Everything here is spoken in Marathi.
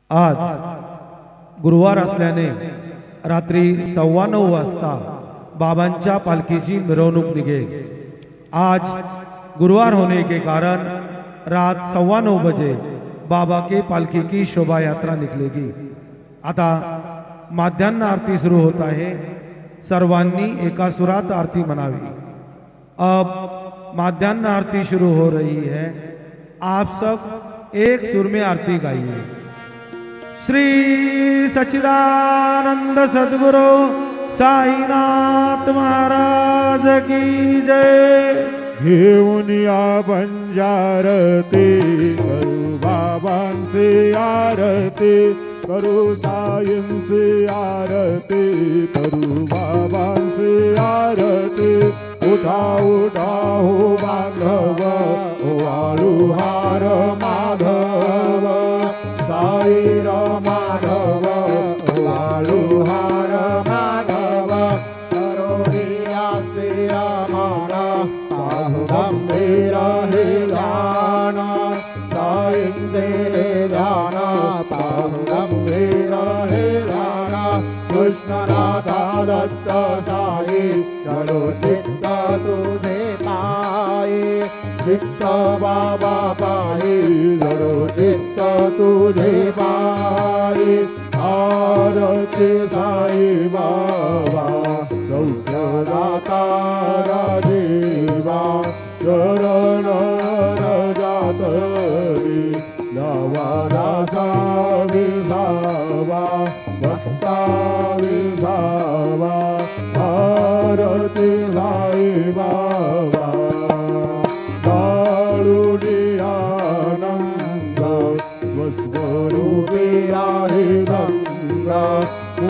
आज गुरुवार असल्याने रात्री 9:15 वाजता बाबांच्या पालखीची मिरवणूक निघेल। आज गुरुवार होने के कारण रात 9:15 बजे बाबा के पालकी की शोभा यात्रा निकलेगी। आता माध्यान्ह आरती शुरू होता है। सर्वांनी एका सुरात आरती मनावी। अब माध्यान्ह आरती शुरू हो रही है। आप सब एक सुर में आरती गाइए। श्री सच्चिदानंद सद्गुरु साईनाथ महाराज की जय। घेऊन या बंजारती करू बाबांचे आरती, करू साईंचे आरती, करू बाबांचे आरती। उठा उठा हो माधव, वाळू हार माधव, साई माधव, वाळू हार माधव। करोडियास्ते मान पाहु गंभीर हे ध्यान, साईंचे ध्यान पाहु गंभीर हे ध्यान। कृष्णनाथा दत्त साई जडो चित्त तुझे पाये, चित्त बाबा पाये जडो चित्त तुझे पाये। आरती साई बाबा सौख्यदाता देवा, चरण रजातरी नवदासा विसावा, भक्ता विसावा। आरती साई बाबा काळुडी आनंद स्वस्वरूपी आहे गंगा,